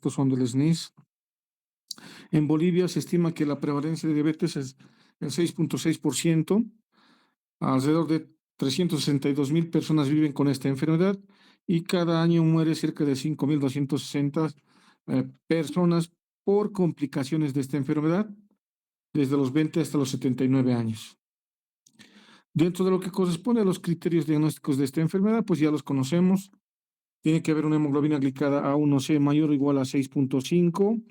estos son del SNIS. En Bolivia se estima que la prevalencia de diabetes es el 6.6%. Alrededor de 362.000 personas viven con esta enfermedad y cada año muere cerca de 5.260 personas por complicaciones de esta enfermedad, desde los 20 hasta los 79 años. Dentro de lo que corresponde a los criterios diagnósticos de esta enfermedad, pues ya los conocemos. Tiene que haber una hemoglobina glicada A1C mayor o igual a 6.5,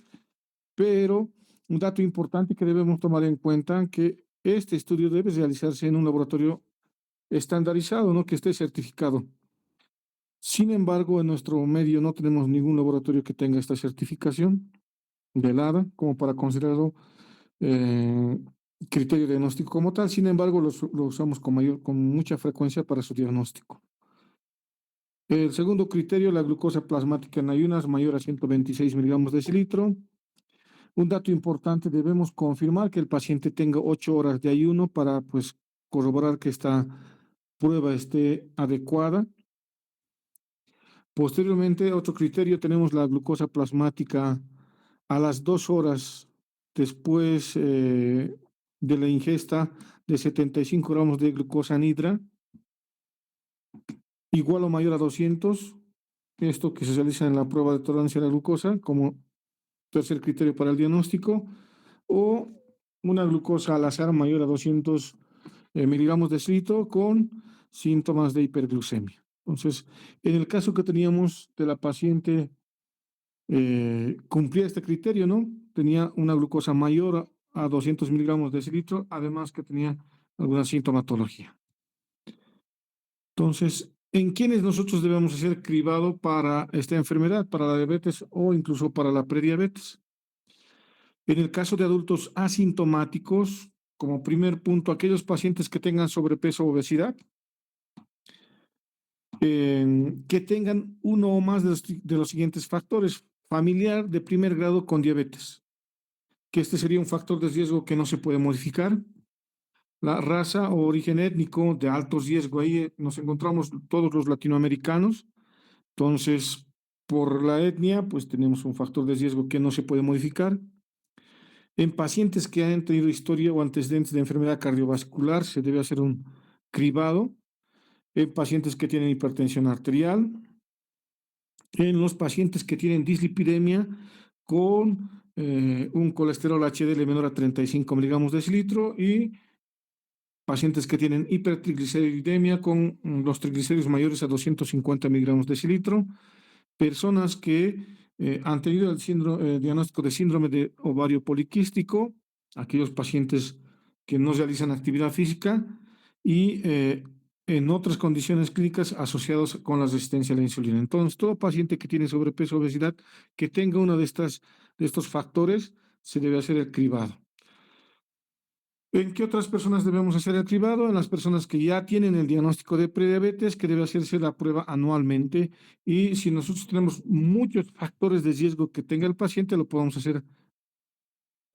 pero un dato importante que debemos tomar en cuenta que este estudio debe realizarse en un laboratorio estandarizado, ¿no? Que esté certificado. Sin embargo, en nuestro medio no tenemos ningún laboratorio que tenga esta certificación velada como para considerarlo eh, criterio diagnóstico como tal. Sin embargo, lo usamos con mucha frecuencia para su diagnóstico. El segundo criterio, la glucosa plasmática en ayunas mayor a 126 miligramos de decilitro. Un dato importante, debemos confirmar que el paciente tenga 8 horas de ayuno para pues corroborar que esta prueba esté adecuada. Posteriormente, otro criterio, tenemos la glucosa plasmática a las 2 horas después de la ingesta de 75 gramos de glucosa anhidra, igual o mayor a 200. Esto que se realiza en la prueba de tolerancia a la glucosa como tercer criterio para el diagnóstico, o una glucosa al azar mayor a 200 miligramos de decilitro con síntomas de hiperglucemia. Entonces, en el caso que teníamos de la paciente, cumplía este criterio, ¿no? Tenía una glucosa mayor a 200 miligramos de decilitro, además que tenía alguna sintomatología. Entonces, ¿en quiénes nosotros debemos hacer cribado para esta enfermedad, para la diabetes o incluso para la prediabetes? En el caso de adultos asintomáticos, como primer punto, aquellos pacientes que tengan sobrepeso o obesidad, que tengan uno o más de los siguientes factores: familiar de primer grado con diabetes, que este sería un factor de riesgo que no se puede modificar. La raza o origen étnico de alto riesgo, ahí nos encontramos todos los latinoamericanos. Entonces, por la etnia, pues tenemos un factor de riesgo que no se puede modificar. En pacientes que han tenido historia o antecedentes de enfermedad cardiovascular, se debe hacer un cribado. En pacientes que tienen hipertensión arterial, en los pacientes que tienen dislipidemia con un colesterol HDL menor a 35 miligramos de decilitro, y pacientes que tienen hipertrigliceridemia con los triglicéridos mayores a 250 miligramos de decilitro, personas que han tenido el diagnóstico de síndrome de ovario poliquístico, aquellos pacientes que no realizan actividad física y en otras condiciones clínicas asociadas con la resistencia a la insulina. Entonces, todo paciente que tiene sobrepeso o obesidad que tenga uno de estos factores se debe hacer el cribado. ¿En qué otras personas debemos hacer el cribado? En las personas que ya tienen el diagnóstico de prediabetes, que debe hacerse la prueba anualmente, y si nosotros tenemos muchos factores de riesgo que tenga el paciente, lo podemos hacer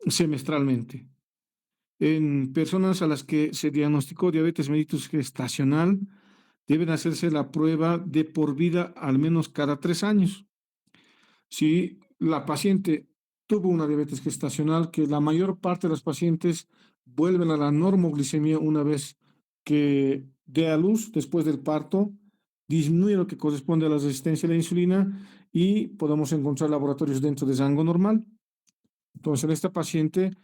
semestralmente. En personas a las que se diagnosticó diabetes mellitus gestacional, deben hacerse la prueba de por vida al menos cada 3 años. Si la paciente tuvo una diabetes gestacional, que la mayor parte de los pacientes vuelven a la normoglicemia una vez que dé a luz después del parto, disminuye lo que corresponde a la resistencia a la insulina y podemos encontrar laboratorios dentro de rango normal. Entonces, en esta paciente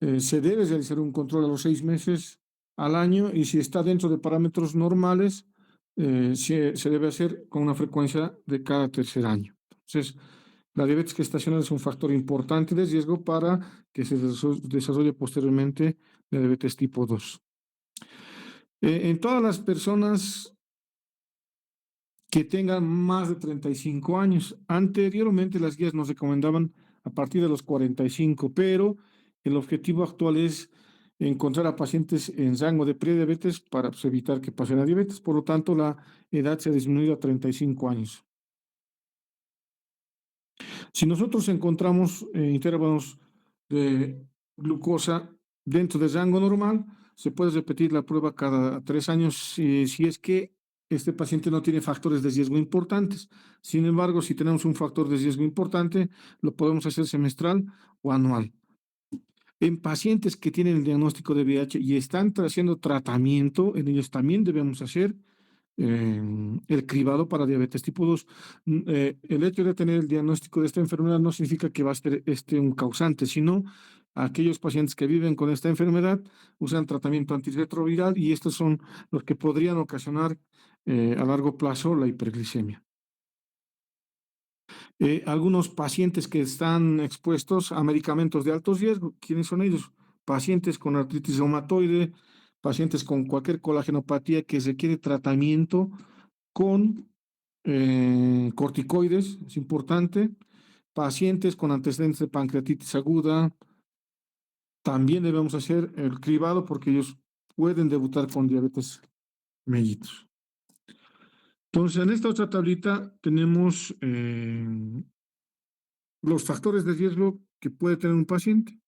se debe realizar un control a los 6 meses al año, y si está dentro de parámetros normales, se debe hacer con una frecuencia de cada tercer año. Entonces, la diabetes gestacional es un factor importante de riesgo para que se desarrolle posteriormente la diabetes tipo 2. En todas las personas que tengan más de 35 años, anteriormente las guías nos recomendaban a partir de los 45, pero el objetivo actual es encontrar a pacientes en rango de prediabetes para pues, evitar que pasen a diabetes. Por lo tanto, la edad se ha disminuido a 35 años. Si nosotros encontramos intervalos de glucosa dentro del rango normal, se puede repetir la prueba cada 3 años si es que este paciente no tiene factores de riesgo importantes. Sin embargo, si tenemos un factor de riesgo importante, lo podemos hacer semestral o anual. En pacientes que tienen el diagnóstico de VIH y están haciendo tratamiento, en ellos también debemos hacer el cribado para diabetes tipo 2. El hecho de tener el diagnóstico de esta enfermedad no significa que va a ser un causante, sino aquellos pacientes que viven con esta enfermedad usan tratamiento antirretroviral y estos son los que podrían ocasionar a largo plazo la hiperglicemia. Algunos pacientes que están expuestos a medicamentos de alto riesgo, ¿quiénes son ellos? Pacientes con artritis reumatoide, pacientes con cualquier colagenopatía que requiere tratamiento con corticoides, es importante, pacientes con antecedentes de pancreatitis aguda, también debemos hacer el cribado porque ellos pueden debutar con diabetes mellitus. Entonces, en esta otra tablita tenemos los factores de riesgo que puede tener un paciente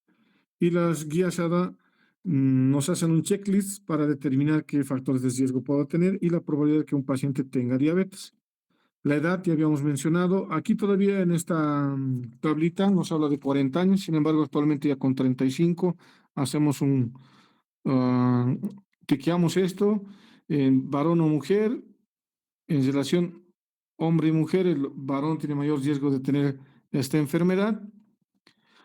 y las guías ADA nos hacen un checklist para determinar qué factores de riesgo puedo tener y la probabilidad de que un paciente tenga diabetes. La edad ya habíamos mencionado. Aquí todavía en esta tablita nos habla de 40 años, sin embargo, actualmente ya con 35 hacemos chequeamos esto en varón o mujer, en relación hombre y mujer, el varón tiene mayor riesgo de tener esta enfermedad.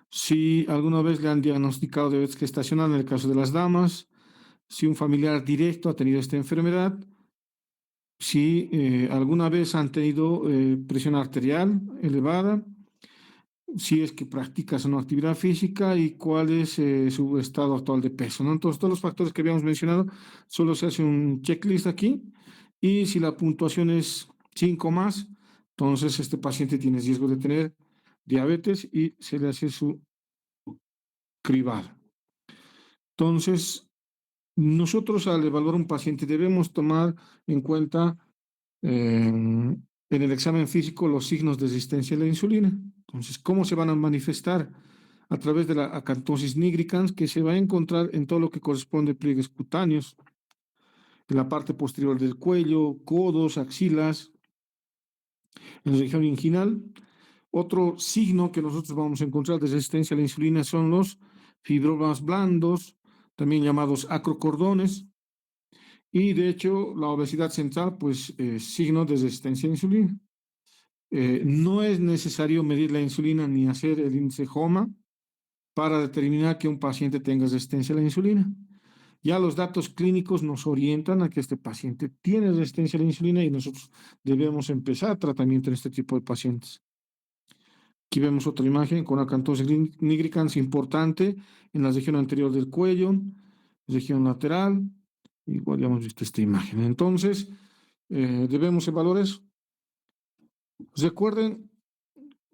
Si alguna vez le han diagnosticado diabetes gestacional en el caso de las damas, si un familiar directo ha tenido esta enfermedad, si alguna vez han tenido presión arterial elevada, si es que practicas una actividad física y cuál es su estado actual de peso, ¿no? Entonces, todos los factores que habíamos mencionado, solo se hace un checklist aquí y si la puntuación es 5 más, entonces este paciente tiene riesgo de tener diabetes y se le hace su cribado. Entonces, nosotros al evaluar un paciente debemos tomar en cuenta en el examen físico los signos de resistencia a la insulina. Entonces, ¿cómo se van a manifestar? A través de la acantosis nigricans, que se va a encontrar en todo lo que corresponde a pliegues cutáneos, en la parte posterior del cuello, codos, axilas, en la región inguinal. Otro signo que nosotros vamos a encontrar de resistencia a la insulina son los fibromas blandos, también llamados acrocordones, y de hecho la obesidad central, pues, es signo de resistencia a la insulina. No es necesario medir la insulina ni hacer el índice HOMA para determinar que un paciente tenga resistencia a la insulina. Ya los datos clínicos nos orientan a que este paciente tiene resistencia a la insulina y nosotros debemos empezar tratamiento en este tipo de pacientes. Aquí vemos otra imagen con acantosis nigricans importante en la región anterior del cuello, región lateral. Igual ya hemos visto esta imagen. Entonces, debemos evaluar eso. Recuerden,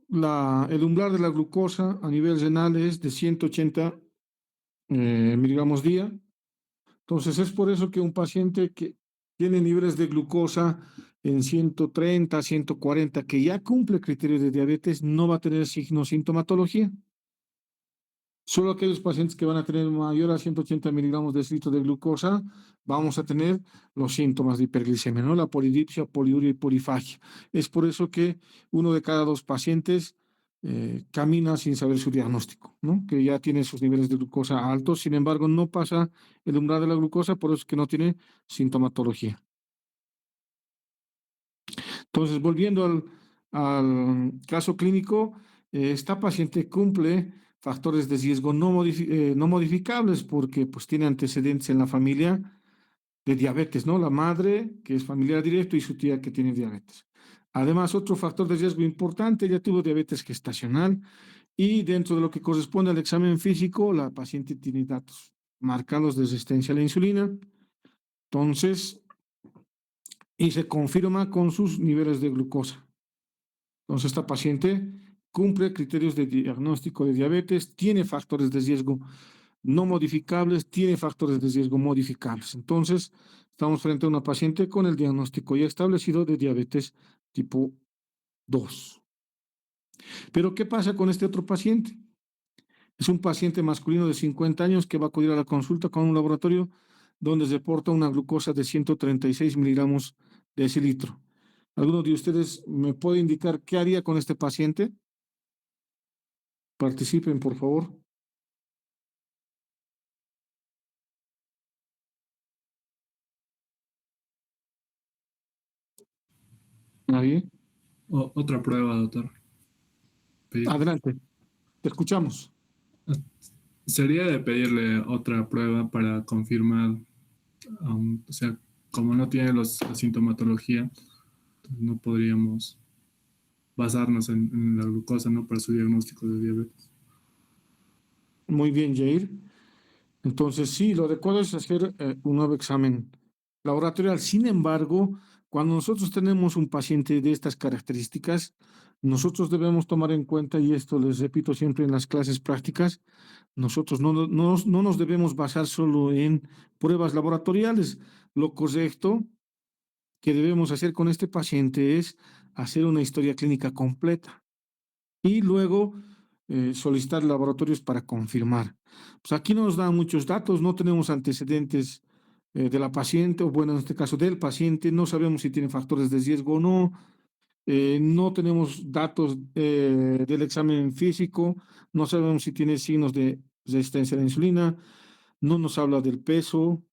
el umbral de la glucosa a nivel renal es de 180 miligramos día. Entonces, es por eso que un paciente que tiene niveles de glucosa en 130, 140, que ya cumple criterios de diabetes, no va a tener signos sintomatología. Solo aquellos pacientes que van a tener mayor a 180 miligramos de litro de glucosa, vamos a tener los síntomas de hiperglicemia, ¿no? La polidipsia, poliuria y polifagia. Es por eso que 1 de cada 2 pacientes camina sin saber su diagnóstico, ¿no? Que ya tiene sus niveles de glucosa altos, sin embargo, no pasa el umbral de la glucosa, por eso es que no tiene sintomatología. Entonces, volviendo al caso clínico, esta paciente cumple factores de riesgo no modificables porque pues, tiene antecedentes en la familia de diabetes, ¿no? La madre, que es familiar directo, y su tía que tiene diabetes. Además, otro factor de riesgo importante, ella tuvo diabetes gestacional y dentro de lo que corresponde al examen físico, la paciente tiene datos marcados de resistencia a la insulina. Entonces, y se confirma con sus niveles de glucosa. Entonces, esta paciente cumple criterios de diagnóstico de diabetes, tiene factores de riesgo no modificables, tiene factores de riesgo modificables. Entonces, estamos frente a una paciente con el diagnóstico ya establecido de diabetes tipo 2. Pero, ¿qué pasa con este otro paciente? Es un paciente masculino de 50 años que va a acudir a la consulta con un laboratorio donde se reporta una glucosa de 136 miligramos decilitro. ¿Alguno de ustedes me puede indicar qué haría con este paciente? Participen, por favor. ¿Nadie? Otra prueba, doctor. Adelante, te escuchamos. Sería de pedirle otra prueba para confirmar, o sea, como no tiene la sintomatología, no podríamos basarnos en la glucosa, ¿no? Para su diagnóstico de diabetes. Muy bien, Jair. Entonces, sí, lo adecuado es hacer un nuevo examen laboratorial. Sin embargo, cuando nosotros tenemos un paciente de estas características, nosotros debemos tomar en cuenta, y esto les repito siempre en las clases prácticas, nosotros no nos debemos basar solo en pruebas laboratoriales. Lo correcto que debemos hacer con este paciente es hacer una historia clínica completa y luego solicitar laboratorios para confirmar. Pues aquí no nos dan muchos datos, no tenemos antecedentes de la paciente, o bueno, en este caso del paciente, no sabemos si tiene factores de riesgo o no, no tenemos datos del examen físico, no sabemos si tiene signos de resistencia a la insulina, no nos habla del peso.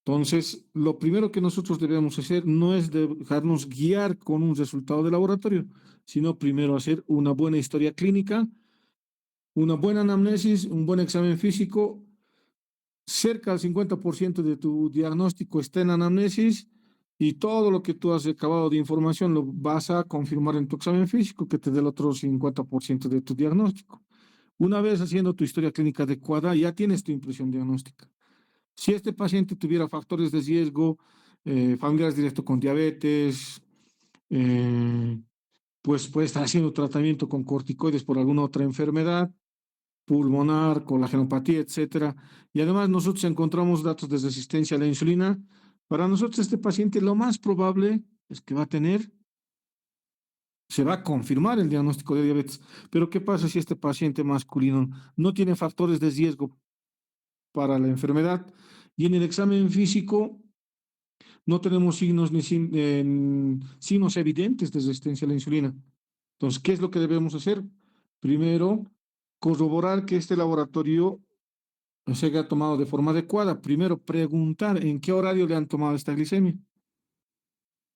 Entonces, lo primero que nosotros debemos hacer no es dejarnos guiar con un resultado de laboratorio, sino primero hacer una buena historia clínica, una buena anamnesis, un buen examen físico. Cerca del 50% de tu diagnóstico está en anamnesis y todo lo que tú has recabado de información lo vas a confirmar en tu examen físico, que te dé el otro 50% de tu diagnóstico. Una vez haciendo tu historia clínica adecuada, ya tienes tu impresión diagnóstica. Si este paciente tuviera factores de riesgo, familiares directos con diabetes, eh, pues puede estar haciendo tratamiento con corticoides por alguna otra enfermedad pulmonar, colagenopatía, etcétera. Y además nosotros encontramos datos de resistencia a la insulina. Para nosotros este paciente lo más probable es que va a tener, se va a confirmar el diagnóstico de diabetes. Pero ¿qué pasa si este paciente masculino no tiene factores de riesgo para la enfermedad y en el examen físico no tenemos signos ni signos evidentes de resistencia a la insulina? Entonces, ¿qué es lo que debemos hacer? Primero, corroborar que este laboratorio se haya tomado de forma adecuada. Primero, preguntar en qué horario le han tomado esta glicemia.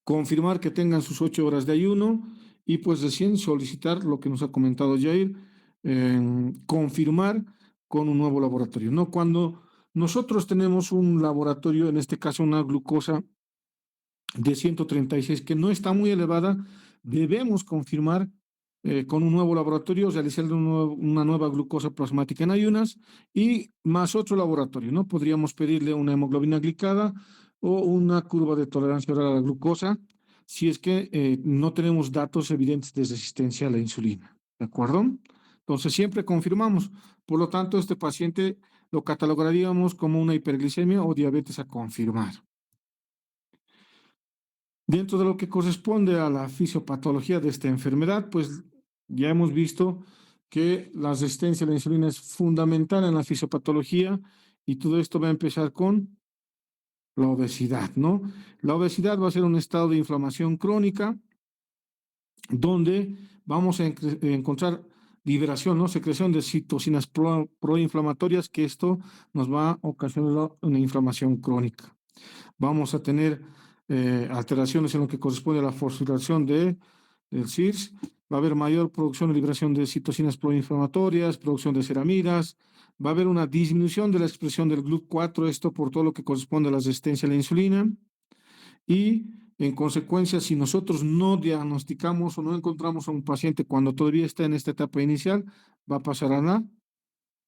Confirmar que tengan sus 8 horas de ayuno y pues recién solicitar lo que nos ha comentado Jair, confirmar con un nuevo laboratorio. ¿No? Cuando nosotros tenemos un laboratorio, en este caso una glucosa de 136 que no está muy elevada, debemos confirmar con un nuevo laboratorio, realizar una nueva glucosa plasmática en ayunas y más otro laboratorio, ¿no? Podríamos pedirle una hemoglobina glicada o una curva de tolerancia oral a la glucosa si es que no tenemos datos evidentes de resistencia a la insulina, ¿de acuerdo? Entonces siempre confirmamos. Por lo tanto, este paciente lo catalogaríamos como una hiperglicemia o diabetes a confirmar. Dentro de lo que corresponde a la fisiopatología de esta enfermedad, pues ya hemos visto que la resistencia a la insulina es fundamental en la fisiopatología y todo esto va a empezar con la obesidad, ¿no? La obesidad va a ser un estado de inflamación crónica donde vamos a encontrar liberación, ¿no? Secreción de citocinas proinflamatorias, que esto nos va a ocasionar una inflamación crónica. Vamos a tener alteraciones en lo que corresponde a la fosforilación del CIRS, va a haber mayor producción y liberación de citocinas proinflamatorias, producción de ceramidas, va a haber una disminución de la expresión del GLUT4, esto por todo lo que corresponde a la resistencia a la insulina, y en consecuencia, si nosotros no diagnosticamos o no encontramos a un paciente cuando todavía está en esta etapa inicial, va a pasar a la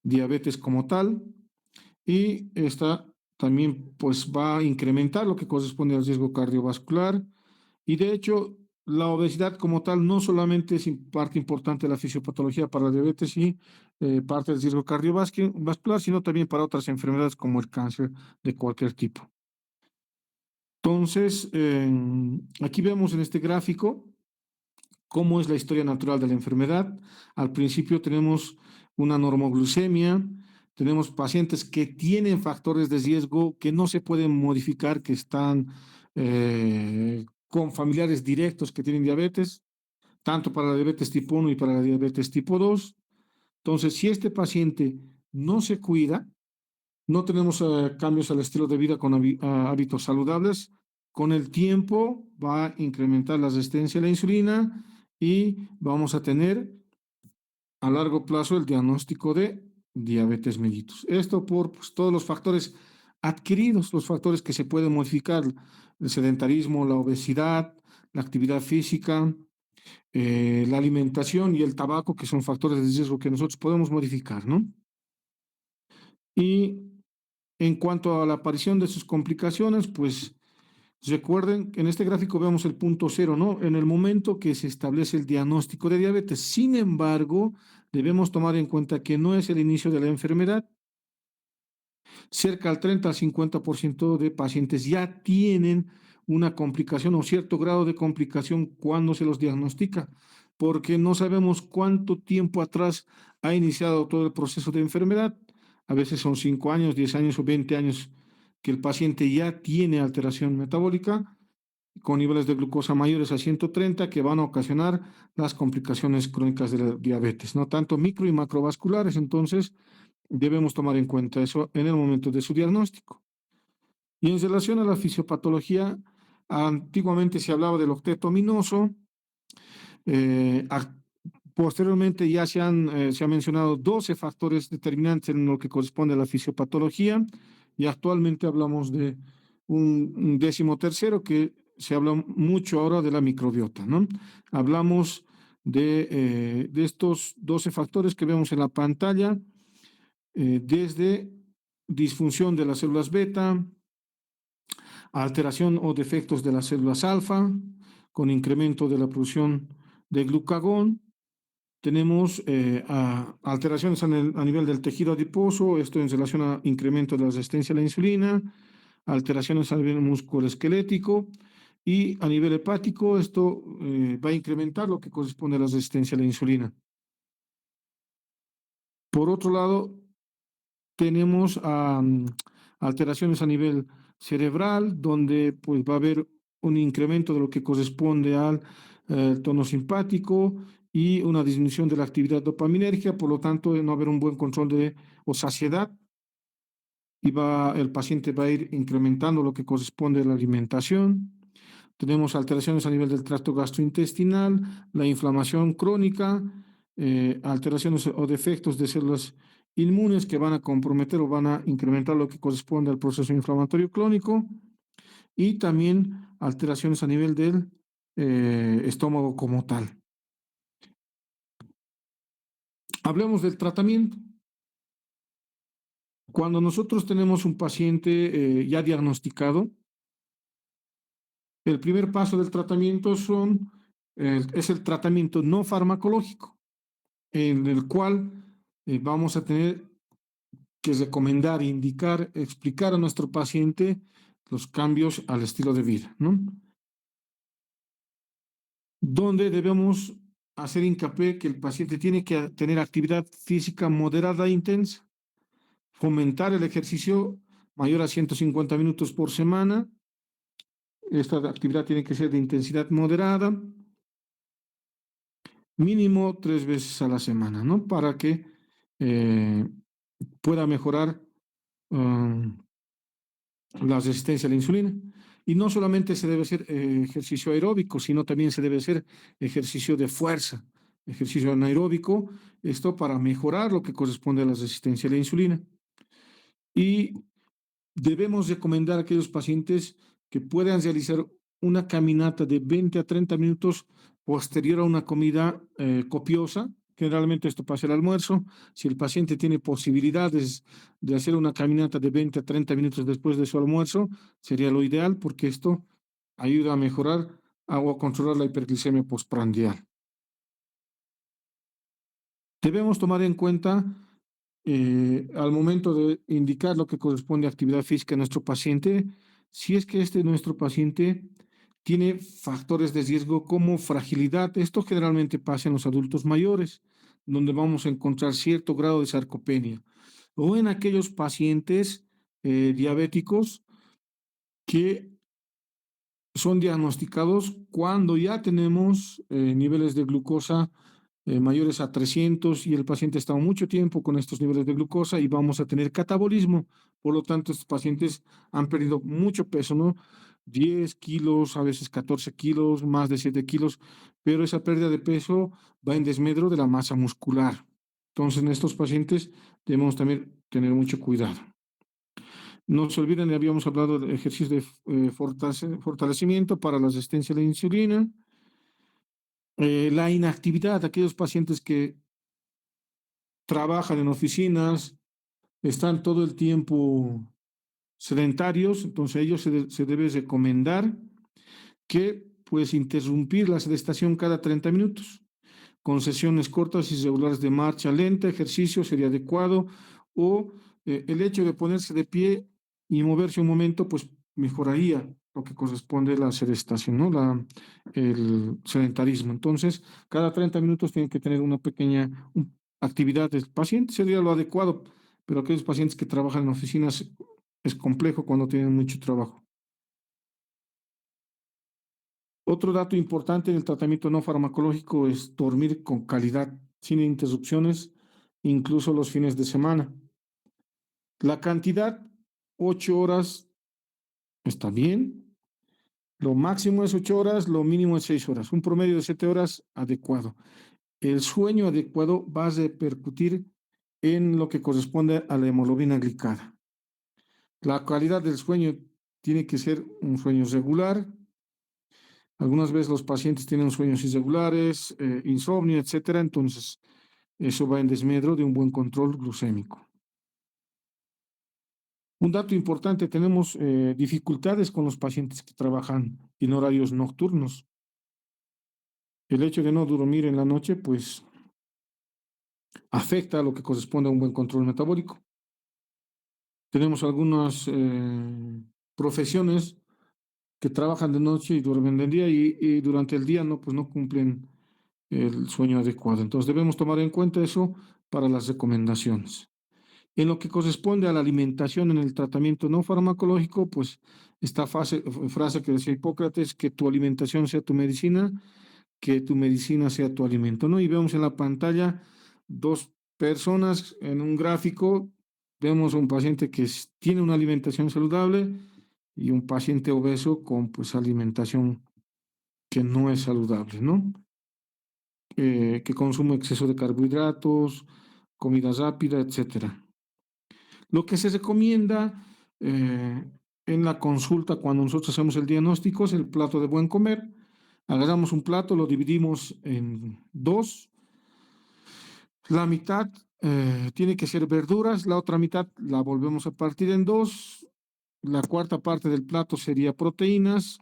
diabetes como tal, y esta también pues va a incrementar lo que corresponde al riesgo cardiovascular y de hecho la obesidad como tal no solamente es parte importante de la fisiopatología para la diabetes y parte del riesgo cardiovascular, sino también para otras enfermedades como el cáncer de cualquier tipo. Entonces, aquí vemos en este gráfico cómo es la historia natural de la enfermedad. Al principio tenemos una normoglucemia, tenemos pacientes que tienen factores de riesgo que no se pueden modificar, que están con familiares directos que tienen diabetes, tanto para la diabetes tipo 1 y para la diabetes tipo 2. Entonces, si este paciente no se cuida, no tenemos cambios al estilo de vida con hábitos saludables, con el tiempo va a incrementar la resistencia a la insulina y vamos a tener a largo plazo el diagnóstico de diabetes mellitus. Esto por pues, todos los factores adquiridos, los factores que se pueden modificar, el sedentarismo, la obesidad, la actividad física, la alimentación y el tabaco, que son factores de riesgo que nosotros podemos modificar, ¿no? Y en cuanto a la aparición de sus complicaciones, pues recuerden que en este gráfico vemos el punto cero, ¿no? En el momento que se establece el diagnóstico de diabetes. Sin embargo, debemos tomar en cuenta que no es el inicio de la enfermedad. Cerca del 30 al 50% de pacientes ya tienen una complicación o cierto grado de complicación cuando se los diagnostica, porque no sabemos cuánto tiempo atrás ha iniciado todo el proceso de enfermedad. A veces son 5 años, 10 años o 20 años que el paciente ya tiene alteración metabólica con niveles de glucosa mayores a 130 que van a ocasionar las complicaciones crónicas de la diabetes, ¿no? Tanto micro y macrovasculares. Entonces, debemos tomar en cuenta eso en el momento de su diagnóstico. Y en relación a la fisiopatología, antiguamente se hablaba del octeto ominoso. eh, Posteriormente ya se han mencionado 12 factores determinantes en lo que corresponde a la fisiopatología y actualmente hablamos de un 13º que se habla mucho ahora de la microbiota, ¿no? Hablamos de estos 12 factores que vemos en la pantalla, desde disfunción de las células beta, alteración o defectos de las células alfa, con incremento de la producción de glucagón. Tenemos alteraciones a nivel del tejido adiposo, esto en relación a incremento de la resistencia a la insulina, alteraciones a nivel musculoesquelético y a nivel hepático, esto va a incrementar lo que corresponde a la resistencia a la insulina. Por otro lado, tenemos alteraciones a nivel cerebral, donde pues va a haber un incremento de lo que corresponde al tono simpático y una disminución de la actividad dopaminérgica, por lo tanto, no haber un buen control de o saciedad y el paciente va a ir incrementando lo que corresponde a la alimentación. Tenemos alteraciones a nivel del tracto gastrointestinal, la inflamación crónica, alteraciones o defectos de células inmunes que van a comprometer o van a incrementar lo que corresponde al proceso inflamatorio crónico y también alteraciones a nivel del estómago como tal. Hablemos del tratamiento. Cuando nosotros tenemos un paciente ya diagnosticado, el primer paso del tratamiento es el tratamiento no farmacológico, en el cual vamos a tener que recomendar, indicar, explicar a nuestro paciente los cambios al estilo de vida, ¿no? Donde debemos hacer hincapié que el paciente tiene que tener actividad física moderada e intensa, fomentar el ejercicio mayor a 150 minutos por semana. Esta actividad tiene que ser de intensidad moderada, mínimo 3 veces a la semana, ¿no? Para que pueda mejorar la resistencia a la insulina. Y no solamente se debe hacer ejercicio aeróbico, sino también se debe hacer ejercicio de fuerza, ejercicio anaeróbico, esto para mejorar lo que corresponde a la resistencia a la insulina. Y debemos recomendar a aquellos pacientes que puedan realizar una caminata de 20 a 30 minutos posterior a una comida copiosa. Generalmente esto pasa el almuerzo. Si el paciente tiene posibilidades de hacer una caminata de 20 a 30 minutos después de su almuerzo, sería lo ideal porque esto ayuda a mejorar o a controlar la hiperglicemia postprandial. Debemos tomar en cuenta al momento de indicar lo que corresponde a actividad física en nuestro paciente, si es que nuestro paciente tiene factores de riesgo como fragilidad. Esto generalmente pasa en los adultos mayores, donde vamos a encontrar cierto grado de sarcopenia, o en aquellos pacientes diabéticos que son diagnosticados cuando ya tenemos niveles de glucosa mayores a 300 y el paciente ha estado mucho tiempo con estos niveles de glucosa y vamos a tener catabolismo. Por lo tanto, estos pacientes han perdido mucho peso, ¿no? 10 kilos, a veces 14 kilos, más de 7 kilos, pero esa pérdida de peso va en desmedro de la masa muscular. Entonces, en estos pacientes debemos también tener mucho cuidado. No se olviden, ya habíamos hablado de ejercicios de fortalecimiento para la resistencia a la insulina. La inactividad, aquellos pacientes que trabajan en oficinas, están todo el tiempo sedentarios, entonces a ellos se debe recomendar que pues interrumpir la sedestación cada 30 minutos, con sesiones cortas y regulares de marcha lenta, ejercicio sería adecuado, o el hecho de ponerse de pie y moverse un momento, pues mejoraría lo que corresponde a la sedestación, ¿no? El sedentarismo. Entonces, cada 30 minutos tienen que tener una pequeña actividad del paciente, sería lo adecuado, pero aquellos pacientes que trabajan en oficinas es complejo cuando tienen mucho trabajo. Otro dato importante en el tratamiento no farmacológico es dormir con calidad, sin interrupciones, incluso los fines de semana. La cantidad, 8 horas, está bien. Lo máximo es 8 horas, lo mínimo es 6 horas. Un promedio de 7 horas, adecuado. El sueño adecuado va a repercutir en lo que corresponde a la hemoglobina glicada. La calidad del sueño tiene que ser un sueño regular. Algunas veces los pacientes tienen sueños irregulares, insomnio, etcétera. Entonces, eso va en desmedro de un buen control glucémico. Un dato importante, tenemos dificultades con los pacientes que trabajan en horarios nocturnos. El hecho de no dormir en la noche, pues, afecta a lo que corresponde a un buen control metabólico. Tenemos algunas profesiones que trabajan de noche y duermen de día y durante el día no, pues no cumplen el sueño adecuado. Entonces debemos tomar en cuenta eso para las recomendaciones. En lo que corresponde a la alimentación en el tratamiento no farmacológico, pues esta frase que decía Hipócrates, que tu alimentación sea tu medicina, que tu medicina sea tu alimento, ¿no? Y vemos en la pantalla dos personas en un gráfico, vemos a un paciente que tiene una alimentación saludable y un paciente obeso con pues alimentación que no es saludable, ¿no? Que consume exceso de carbohidratos, comida rápida, etcétera. Lo que se recomienda en la consulta cuando nosotros hacemos el diagnóstico es el plato de buen comer. Agarramos un plato, lo dividimos en dos. La mitad tiene que ser verduras, la otra mitad la volvemos a partir en dos. La cuarta parte del plato sería proteínas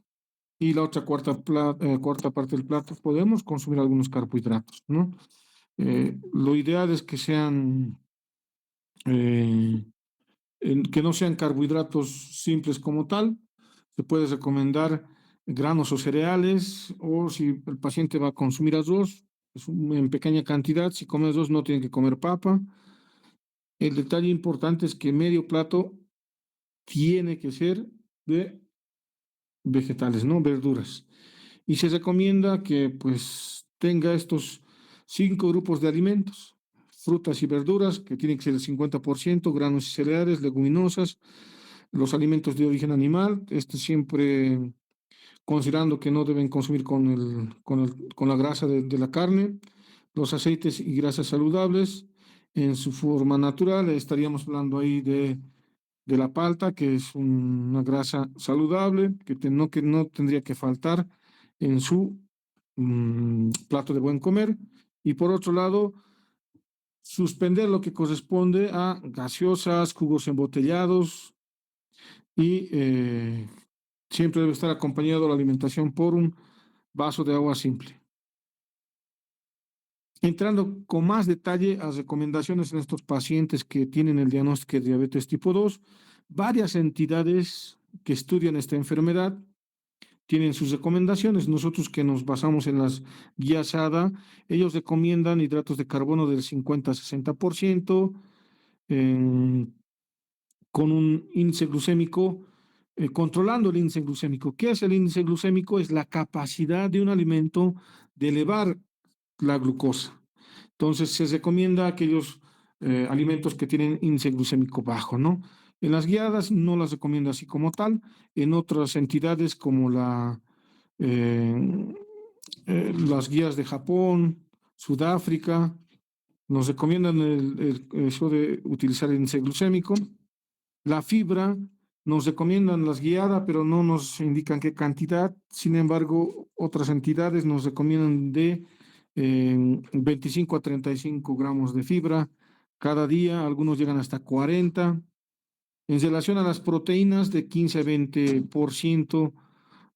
y la otra cuarta parte del plato podemos consumir algunos carbohidratos, ¿no? Lo ideal es que sean eh, que no sean carbohidratos simples como tal. Se puede recomendar granos o cereales, o si el paciente va a consumir arroz, pues en pequeña cantidad. Si come arroz, no tiene que comer papa. El detalle importante es que medio plato tiene que ser de vegetales, ¿no? Verduras. Y se recomienda que pues tenga estos 5 grupos de alimentos: frutas y verduras, que tienen que ser el 50%, granos y cereales, leguminosas, los alimentos de origen animal, siempre considerando que no deben consumir con la grasa de la carne, los aceites y grasas saludables en su forma natural. Estaríamos hablando ahí de la palta, que es una grasa saludable, que no tendría que faltar en su plato de buen comer. Y por otro lado, suspender lo que corresponde a gaseosas, jugos embotellados y siempre debe estar acompañado la alimentación por un vaso de agua simple. Entrando con más detalle a recomendaciones en estos pacientes que tienen el diagnóstico de diabetes tipo 2, varias entidades que estudian esta enfermedad tienen sus recomendaciones. Nosotros, que nos basamos en las guías ADA, ellos recomiendan hidratos de carbono del 50 a 60%, con un índice glucémico controlando el índice glucémico. ¿Qué es el índice glucémico? Es la capacidad de un alimento de elevar la glucosa. Entonces, se recomienda aquellos alimentos que tienen índice glucémico bajo, ¿no? En las guiadas no las recomiendo así como tal. En otras entidades como eh, las guías de Japón, Sudáfrica, nos recomiendan eso de utilizar el índice glucémico. La fibra nos recomiendan las guiadas, pero no nos indican qué cantidad. Sin embargo, otras entidades nos recomiendan de 25 a 35 gramos de fibra cada día. Algunos llegan hasta 40. En relación a las proteínas, de 15 a 20%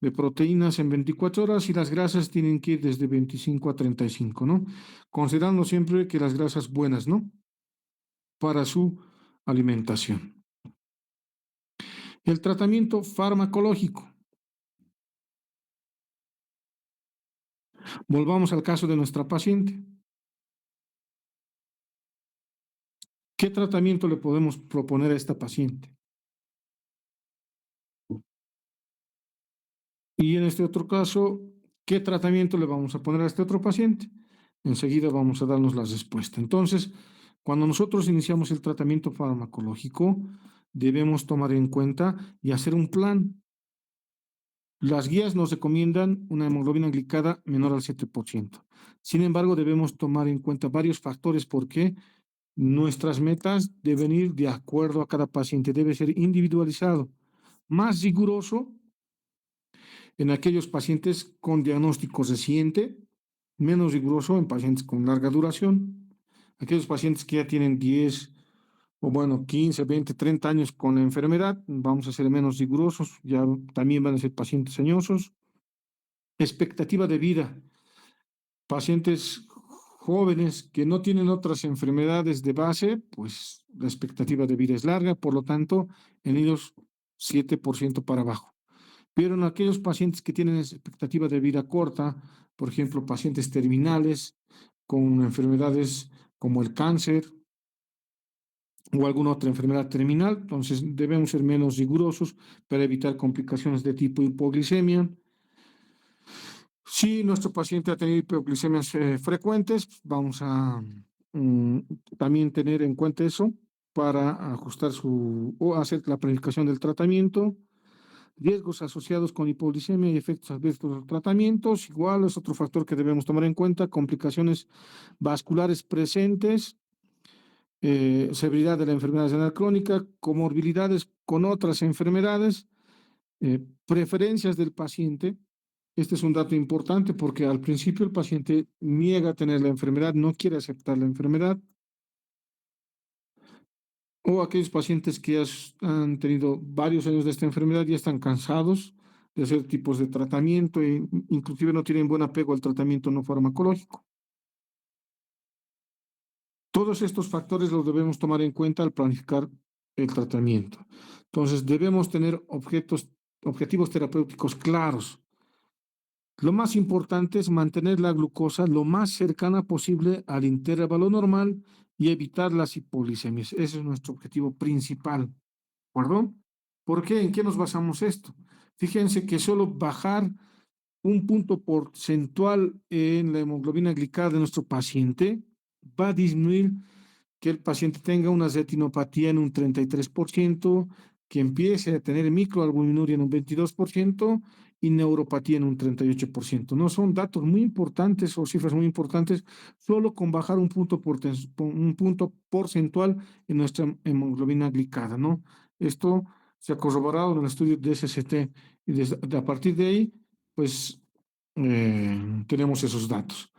de proteínas en 24 horas y las grasas tienen que ir desde 25 a 35, ¿no? Considerando siempre que las grasas buenas, ¿no? Para su alimentación. El tratamiento farmacológico. Volvamos al caso de nuestra paciente. ¿Qué tratamiento le podemos proponer a esta paciente? Y en este otro caso, ¿qué tratamiento le vamos a poner a este otro paciente? Enseguida vamos a darnos la respuesta. Entonces, cuando nosotros iniciamos el tratamiento farmacológico, debemos tomar en cuenta y hacer un plan. Las guías nos recomiendan una hemoglobina glicada menor al 7%. Sin embargo, debemos tomar en cuenta varios factores porque nuestras metas deben ir de acuerdo a cada paciente, debe ser individualizado, más riguroso en aquellos pacientes con diagnóstico reciente, menos riguroso en pacientes con larga duración. Aquellos pacientes que ya tienen 10 o bueno, 15, 20, 30 años con la enfermedad, vamos a ser menos rigurosos, ya también van a ser pacientes añosos. Expectativa de vida, pacientes jóvenes que no tienen otras enfermedades de base, pues la expectativa de vida es larga, por lo tanto, en ellos 7% para abajo. Pero en aquellos pacientes que tienen expectativa de vida corta, por ejemplo, pacientes terminales con enfermedades como el cáncer o alguna otra enfermedad terminal, entonces debemos ser menos rigurosos para evitar complicaciones de tipo hipoglicemia. Si nuestro paciente ha tenido hipoglicemias frecuentes, vamos a mm, también tener en cuenta eso para ajustar o hacer la planificación del tratamiento. Riesgos asociados con hipoglicemia y efectos adversos de los tratamientos, igual es otro factor que debemos tomar en cuenta, complicaciones vasculares presentes, severidad de la enfermedad renal crónica, comorbilidades con otras enfermedades, preferencias del paciente. Este es un dato importante porque al principio el paciente niega tener la enfermedad, no quiere aceptar la enfermedad. O aquellos pacientes que ya han tenido varios años de esta enfermedad, ya están cansados de hacer tipos de tratamiento e inclusive no tienen buen apego al tratamiento no farmacológico. Todos estos factores los debemos tomar en cuenta al planificar el tratamiento. Entonces, debemos tener objetivos terapéuticos claros. Lo más importante es mantener la glucosa lo más cercana posible al intervalo normal y evitar las hipoglicemias. Ese es nuestro objetivo principal. ¿De acuerdo? ¿Por qué? ¿En qué nos basamos esto? Fíjense que solo bajar un punto porcentual en la hemoglobina glicada de nuestro paciente va a disminuir que el paciente tenga una retinopatía en un 33%, que empiece a tener microalbuminuria en un 22% y neuropatía en un 38%. No son datos muy importantes o cifras muy importantes, solo con bajar un punto porcentual en nuestra hemoglobina glicada, ¿no? Esto se ha corroborado en el estudio de SST y a partir de ahí, pues tenemos esos datos.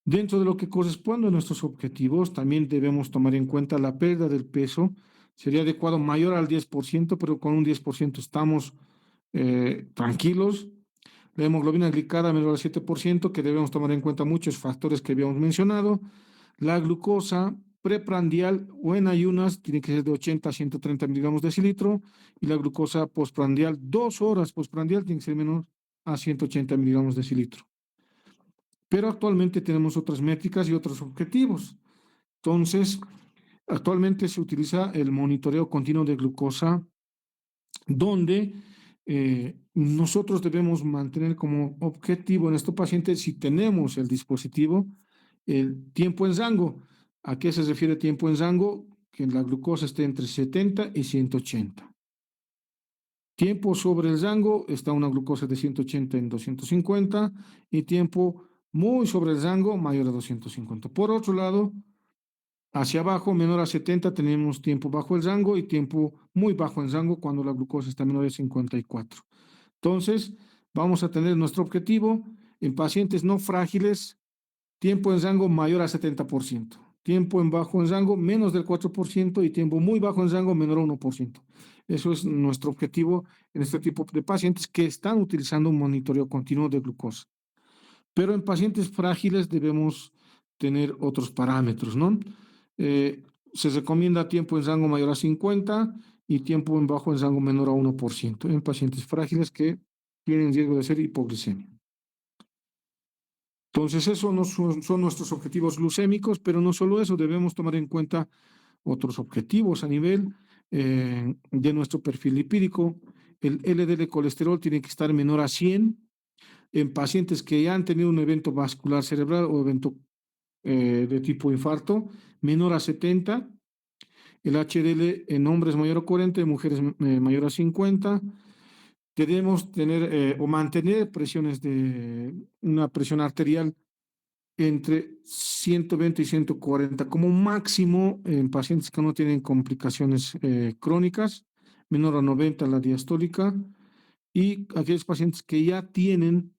Dentro de lo que corresponde a nuestros objetivos, también debemos tomar en cuenta la pérdida del peso. Sería adecuado mayor al 10%, pero con un 10% estamos tranquilos. La hemoglobina glicada menor al 7%, que debemos tomar en cuenta muchos factores que habíamos mencionado. La glucosa preprandial o en ayunas tiene que ser de 80 a 130 miligramos de decilitro y la glucosa postprandial, 2 horas postprandial, tiene que ser menor a 180 miligramos de decilitro. Pero actualmente tenemos otras métricas y otros objetivos. Entonces, actualmente se utiliza el monitoreo continuo de glucosa, donde nosotros debemos mantener como objetivo en estos pacientes, si tenemos el dispositivo, el tiempo en rango. ¿A qué se refiere tiempo en rango? Que la glucosa esté entre 70 y 180. Tiempo sobre el rango está una glucosa de 180 en 250 y tiempo muy sobre el rango mayor a 250. Por otro lado, hacia abajo, menor a 70, tenemos tiempo bajo el rango y tiempo muy bajo en rango cuando la glucosa está menor de 54. Entonces, vamos a tener nuestro objetivo en pacientes no frágiles, tiempo en rango mayor a 70%, tiempo en bajo en rango menos del 4% y tiempo muy bajo en rango menor a 1%. Eso es nuestro objetivo en este tipo de pacientes que están utilizando un monitoreo continuo de glucosa. Pero en pacientes frágiles debemos tener otros parámetros, ¿no? Se recomienda tiempo en rango mayor a 50 y tiempo en bajo en rango menor a 1% en pacientes frágiles que tienen riesgo de ser hipoglicemia. Entonces, esos no son nuestros objetivos glucémicos, pero no solo eso, debemos tomar en cuenta otros objetivos a nivel de nuestro perfil lipídico. El LDL colesterol tiene que estar menor a 100 en pacientes que ya han tenido un evento vascular cerebral o evento de tipo infarto, menor a 70. El HDL en hombres mayor a 40, en mujeres mayor a 50. Debemos tener o mantener presiones de una presión arterial entre 120 y 140 como máximo en pacientes que no tienen complicaciones crónicas, menor a 90 la diastólica, y aquellos pacientes que ya tienen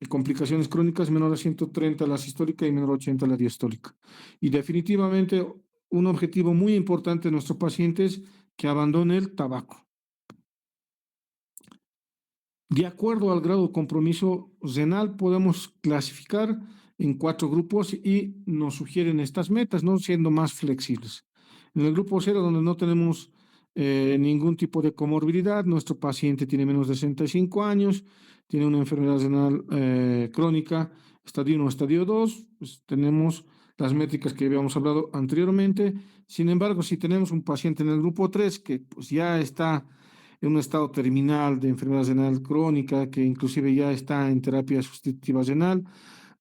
complicaciones crónicas, menor a 130 la sistólica y menor a 80 la diastólica. Y definitivamente un objetivo muy importante de nuestros pacientes es que abandone el tabaco. De acuerdo al grado de compromiso renal, podemos clasificar en 4 grupos y nos sugieren estas metas, ¿no? Siendo más flexibles. En el grupo 0, donde no tenemos ningún tipo de comorbilidad, nuestro paciente tiene menos de 65 años, tiene una enfermedad renal crónica, estadio 1 o estadio 2, pues tenemos las métricas que habíamos hablado anteriormente. Sin embargo, si tenemos un paciente en el grupo 3 que pues, ya está en un estado terminal de enfermedad renal crónica, que inclusive ya está en terapia sustitutiva renal,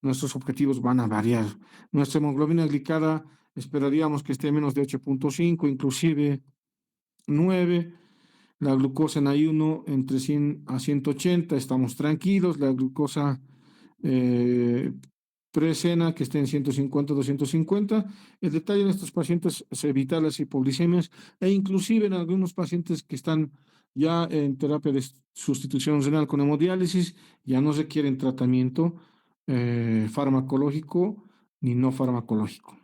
nuestros objetivos van a variar. Nuestra hemoglobina glicada esperaríamos que esté menos de 8.5, inclusive 9. La glucosa en ayuno entre 100 a 180, estamos tranquilos. La glucosa pre-cena que esté en 150, 250. El detalle en estos pacientes es evitar las hipoglicemias e inclusive en algunos pacientes que están ya en terapia de sustitución renal con hemodiálisis, ya no requieren tratamiento farmacológico ni no farmacológico.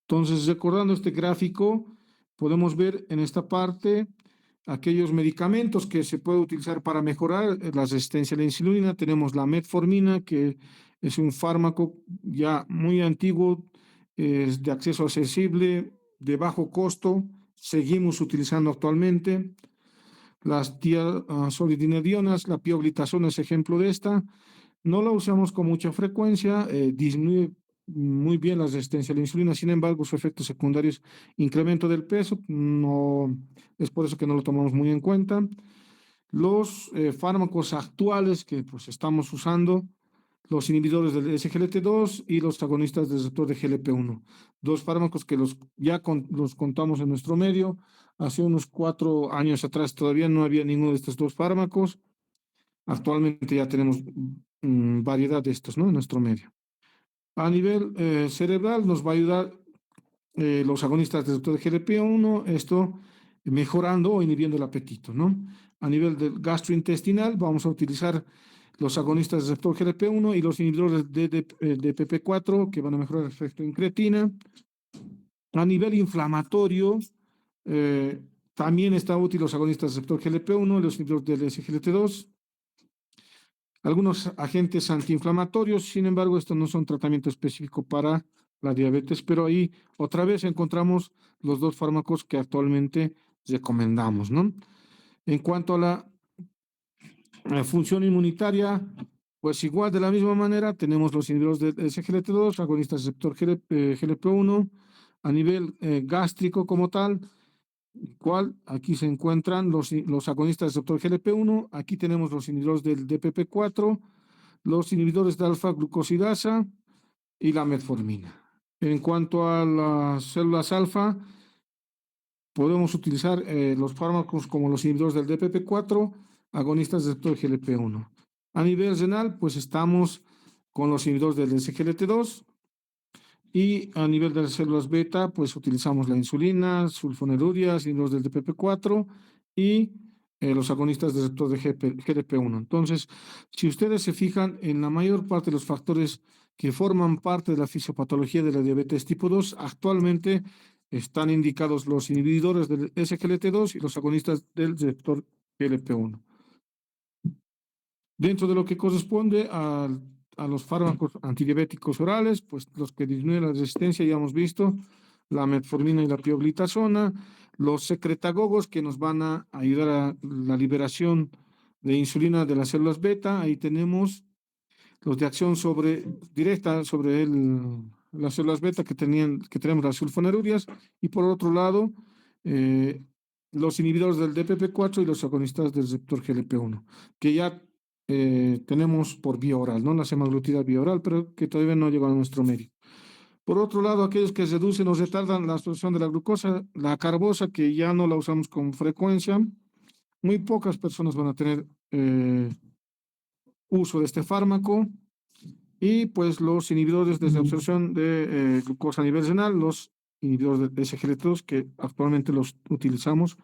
Entonces, recordando este gráfico, podemos ver en esta parte aquellos medicamentos que se puede utilizar para mejorar la resistencia a la insulina. Tenemos la metformina, que es un fármaco ya muy antiguo, es de acceso accesible, de bajo costo, seguimos utilizando actualmente. Las tiazolidinedionas, la pioglitazona es ejemplo de esta. No la usamos con mucha frecuencia, disminuye muy bien la resistencia a la insulina, sin embargo, su efecto secundario es incremento del peso, no, es por eso que no lo tomamos muy en cuenta. Los fármacos actuales que pues, estamos usando, los inhibidores del SGLT2 y los agonistas del receptor de GLP-1, dos fármacos que los contamos en nuestro medio. Hace unos 4 años atrás todavía no había ninguno de estos dos fármacos. Actualmente ya tenemos variedad de estos, ¿no? En nuestro medio. A nivel cerebral nos va a ayudar los agonistas del receptor de GLP-1, esto mejorando o inhibiendo el apetito, ¿no? A nivel del gastrointestinal vamos a utilizar los agonistas del receptor GLP-1 y los inhibidores de PP4 que van a mejorar el efecto incretina. A nivel inflamatorio, también está útil los agonistas del receptor GLP-1 y los inhibidores del SGLT2. Algunos agentes antiinflamatorios, sin embargo, estos no son tratamiento específico para la diabetes, pero ahí otra vez encontramos los dos fármacos que actualmente recomendamos, ¿no? En cuanto a la función inmunitaria, pues igual de la misma manera tenemos los inhibidores del SGLT2, agonistas receptor GLP-1, a nivel gástrico como tal, cual aquí se encuentran los agonistas del receptor GLP-1, aquí tenemos los inhibidores del DPP-4, los inhibidores de alfa-glucosidasa y la metformina. En cuanto a las células alfa, podemos utilizar los fármacos como los inhibidores del DPP-4, agonistas del receptor GLP-1. A nivel renal, pues estamos con los inhibidores del SGLT2 y a nivel de las células beta, pues utilizamos la insulina, sulfonilureas, inhibidores del DPP-4 y los agonistas del receptor de GLP-1. Entonces, si ustedes se fijan en la mayor parte de los factores que forman parte de la fisiopatología de la diabetes tipo 2, actualmente están indicados los inhibidores del SGLT2 y los agonistas del receptor GLP-1. Dentro de lo que corresponde a los fármacos antidiabéticos orales, pues los que disminuyen la resistencia ya hemos visto, la metformina y la pioglitazona, los secretagogos que nos van a ayudar a la liberación de insulina de las células beta, ahí tenemos los de acción directa sobre las células beta que tenemos las sulfonarurias, y por otro lado, los inhibidores del DPP-4 y los agonistas del receptor GLP-1, que ya tenemos por vía oral, ¿no? La semaglutida vía oral, pero que todavía no llega a nuestro medio. Por otro lado, aquellos que reducen o retardan la absorción de la glucosa, la carbosa, que ya no la usamos con frecuencia, muy pocas personas van a tener uso de este fármaco. Y pues los inhibidores de absorción de glucosa a nivel renal, los inhibidores de SGLT2, que actualmente los utilizamos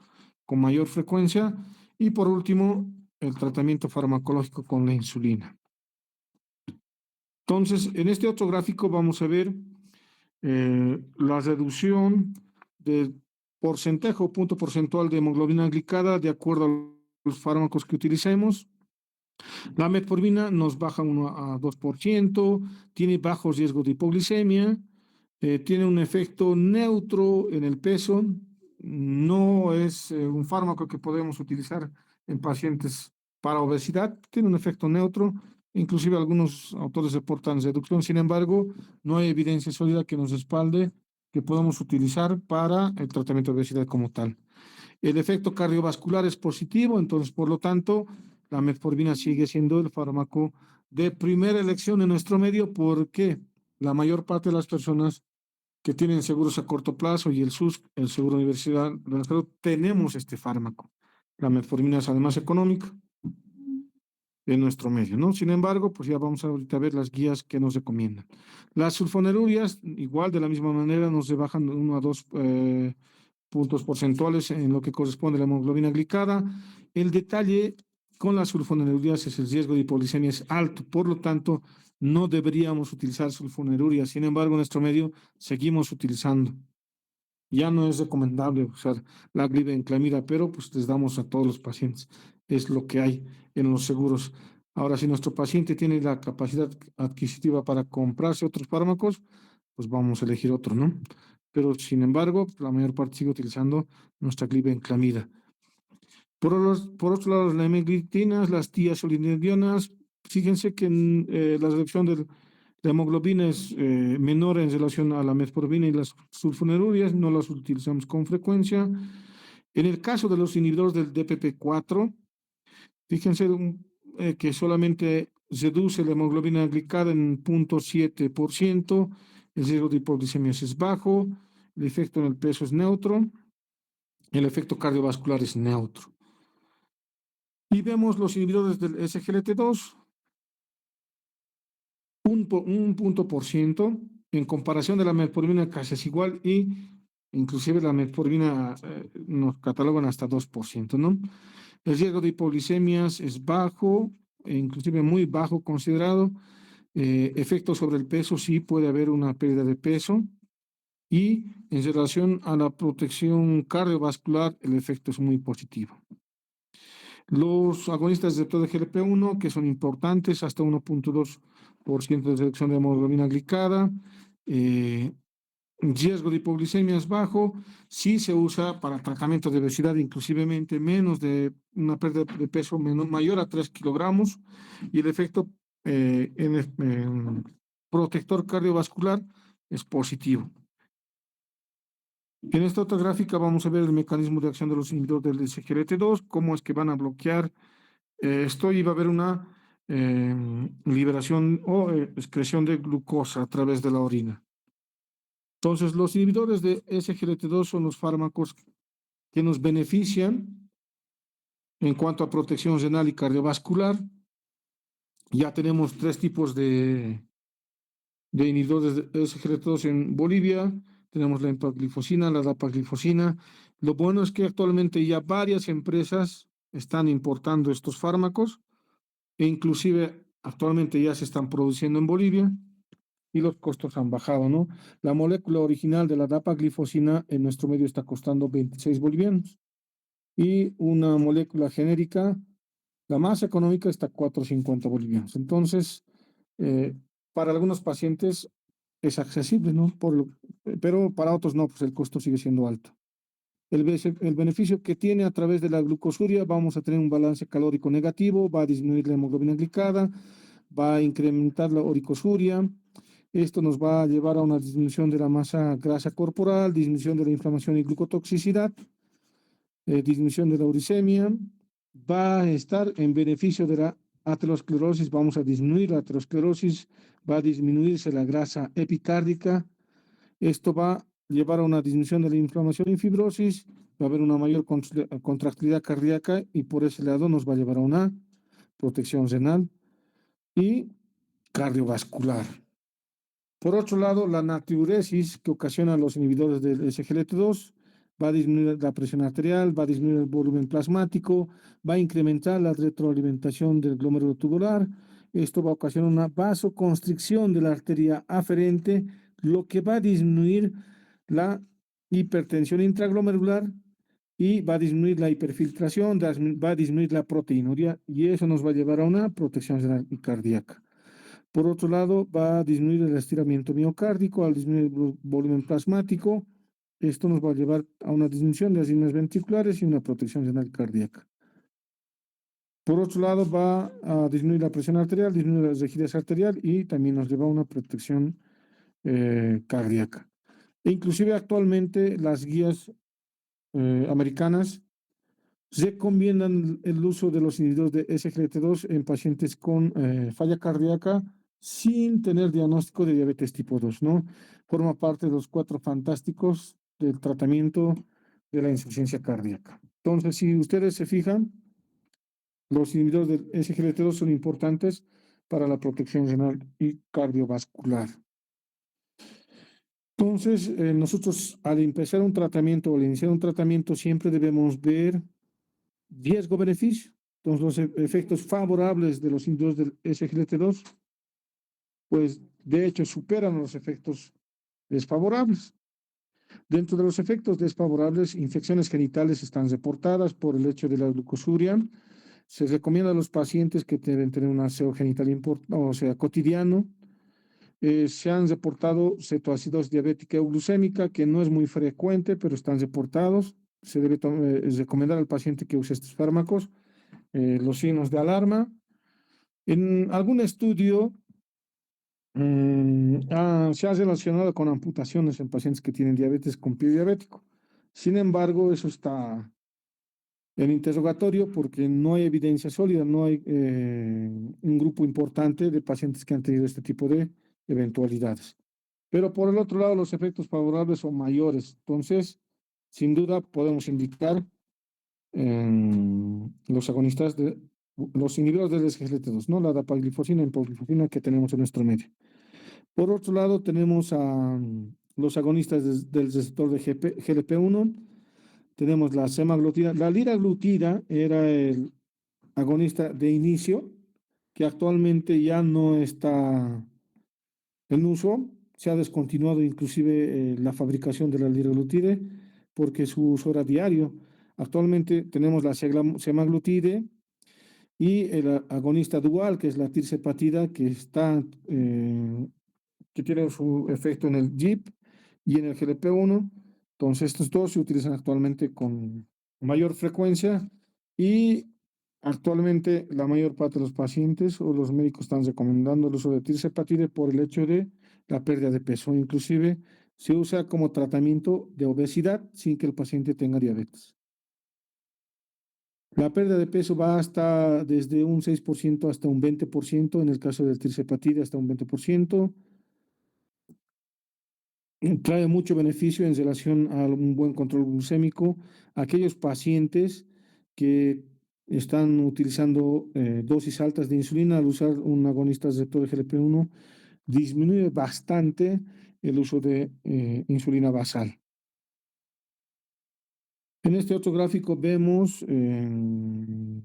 con mayor frecuencia. Y por último, el tratamiento farmacológico con la insulina. Entonces, en este otro gráfico vamos a ver la reducción del porcentaje o punto porcentual de hemoglobina glicada de acuerdo a los fármacos que utilicemos. La metformina nos baja 1 a 2%, tiene bajo riesgo de hipoglicemia, tiene un efecto neutro en el peso, no es un fármaco que podemos utilizar en pacientes para obesidad, tiene un efecto neutro, inclusive algunos autores reportan reducción, sin embargo, no hay evidencia sólida que nos respalde que podamos utilizar para el tratamiento de obesidad como tal. El efecto cardiovascular es positivo, entonces, por lo tanto, la metformina sigue siendo el fármaco de primera elección en nuestro medio porque la mayor parte de las personas que tienen seguros a corto plazo y el SUS, el Seguro Universal de la Salud, tenemos este fármaco. La metformina es además económica en nuestro medio, ¿no? Sin embargo, pues ya vamos ahorita a ver las guías que nos recomiendan. Las sulfonarurias, igual de la misma manera, nos rebajan 1 a 2 puntos porcentuales en lo que corresponde a la hemoglobina glicada. El detalle con las sulfonarurias es el riesgo de hipoglicemia es alto, por lo tanto, no deberíamos utilizar sulfonarurias. Sin embargo, en nuestro medio seguimos utilizando. Ya no es recomendable usar la glibenclamida, pero pues les damos a todos los pacientes. Es lo que hay en los seguros. Ahora, si nuestro paciente tiene la capacidad adquisitiva para comprarse otros fármacos, pues vamos a elegir otro, ¿no? Pero, sin embargo, la mayor parte sigue utilizando nuestra glibenclamida. Por otro lado, las emiglitinas, las tiazolidinonas, fíjense que la reducción de la hemoglobina es menor en relación a la metformina y las sulfonarurias, no las utilizamos con frecuencia. En el caso de los inhibidores del DPP-4, fíjense que solamente reduce la hemoglobina glicada en 0.7%, el riesgo de hipoglicemia es bajo, el efecto en el peso es neutro, el efecto cardiovascular es neutro. Y vemos los inhibidores del SGLT2, un punto por ciento, en comparación de la metformina casi es igual, y inclusive la metformina nos catalogan hasta 2%, ¿no? El riesgo de hipoglicemias es bajo, inclusive muy bajo considerado. Efectos sobre el peso, sí puede haber una pérdida de peso. Y en relación a la protección cardiovascular, el efecto es muy positivo. Los agonistas de receptor de GLP-1, que son importantes, hasta 1.2% de reducción de hemoglobina glicada. Riesgo de hipoglicemia es bajo, sí se usa para tratamiento de obesidad, inclusivemente menos de una pérdida de peso mayor a 3 kilogramos, y el efecto en protector cardiovascular es positivo. En esta otra gráfica vamos a ver el mecanismo de acción de los inhibidores del SGLT2, cómo es que van a bloquear esto y va a haber una liberación o excreción de glucosa a través de la orina. Entonces, los inhibidores de SGLT2 son los fármacos que nos benefician en cuanto a protección renal y cardiovascular. Ya tenemos tres tipos de inhibidores de SGLT2 en Bolivia. Tenemos la empaglifosina, la dapaglifosina. Lo bueno es que actualmente ya varias empresas están importando estos fármacos e inclusive actualmente ya se están produciendo en Bolivia y los costos han bajado, ¿no? La molécula original de la dapaglifosina en nuestro medio está costando 26 bolivianos y una molécula genérica, la más económica, está a 4,50 bolivianos. Entonces, eh, para algunos pacientes es accesible, ¿no? Pero para otros no, pues el costo sigue siendo alto. El beneficio que tiene a través de la glucosuria, vamos a tener un balance calórico negativo, va a disminuir la hemoglobina glicada, va a incrementar la oricosuria. Esto nos va a llevar a una disminución de la masa grasa corporal, disminución de la inflamación y glucotoxicidad, disminución de la uricemia. Va a estar en beneficio de la aterosclerosis, vamos a disminuir la aterosclerosis, va a disminuirse la grasa epicárdica. Esto va a llevar a una disminución de la inflamación y fibrosis, va a haber una mayor contractilidad cardíaca y por ese lado nos va a llevar a una protección renal y cardiovascular. Por otro lado, la natriuresis que ocasiona los inhibidores del SGLT2 va a disminuir la presión arterial, va a disminuir el volumen plasmático, va a incrementar la retroalimentación del glómerulo tubular. Esto va a ocasionar una vasoconstricción de la arteria aferente, lo que va a disminuir la hipertensión intraglomerular y va a disminuir la hiperfiltración, va a disminuir la proteinuria y eso nos va a llevar a una protección renal y cardíaca. Por otro lado, va a disminuir el estiramiento miocárdico, al disminuir el volumen plasmático. Esto nos va a llevar a una disminución de las arritmias ventriculares y una protección renal cardíaca. Por otro lado, va a disminuir la presión arterial, disminuir la rigidez arterial y también nos lleva a una protección cardíaca. E inclusive actualmente las guías americanas recomiendan el uso de los inhibidores de SGLT2 en pacientes con falla cardíaca sin tener diagnóstico de diabetes tipo 2, ¿no? Forma parte de los 4 fantásticos del tratamiento de la insuficiencia cardíaca. Entonces, si ustedes se fijan, los inhibidores del SGLT2 son importantes para la protección renal y cardiovascular. Entonces, nosotros al empezar un tratamiento o al iniciar un tratamiento siempre debemos ver riesgo-beneficio. Entonces, los efectos favorables de los inhibidores del SGLT2, pues de hecho superan los efectos desfavorables. Dentro de los efectos desfavorables, infecciones genitales están reportadas por el hecho de la glucosuria. Se recomienda a los pacientes que deben tener un aseo genital o sea, cotidiano. Se han reportado cetoacidosis diabética euglucémica, que no es muy frecuente, pero están reportados. Se debe recomendar al paciente que use estos fármacos. Los signos de alarma. En algún estudio se ha relacionado con amputaciones en pacientes que tienen diabetes con pie diabético. Sin embargo, eso está en interrogatorio porque no hay evidencia sólida, no hay un grupo importante de pacientes que han tenido este tipo de eventualidades. Pero por el otro lado, los efectos favorables son mayores. Entonces, sin duda, podemos indicar los agonistas los inhibidores del SGLT2, ¿no? La dapaglifosina y empaglifosina que tenemos en nuestro medio. Por otro lado, tenemos a los agonistas del receptor de GLP-1. Tenemos la semaglutida. La liraglutida era el agonista de inicio, que actualmente ya no está en uso. Se ha descontinuado inclusive la fabricación de la liraglutide porque su uso era diario. Actualmente tenemos la semaglutide y el agonista dual, que es la tirzepatida, que tiene su efecto en el GIP y en el GLP-1. Entonces, estos dos se utilizan actualmente con mayor frecuencia y actualmente la mayor parte de los pacientes o los médicos están recomendando el uso de tirzepatide por el hecho de la pérdida de peso. Inclusive Se usa como tratamiento de obesidad sin que el paciente tenga diabetes. La pérdida de peso va hasta desde un 6% hasta un 20%, en el caso del tirzepatide hasta un 20%. Trae mucho beneficio en relación a un buen control glucémico. Aquellos pacientes que están utilizando dosis altas de insulina al usar un agonista receptor de GLP-1, disminuye bastante el uso de insulina basal. En este otro gráfico vemos el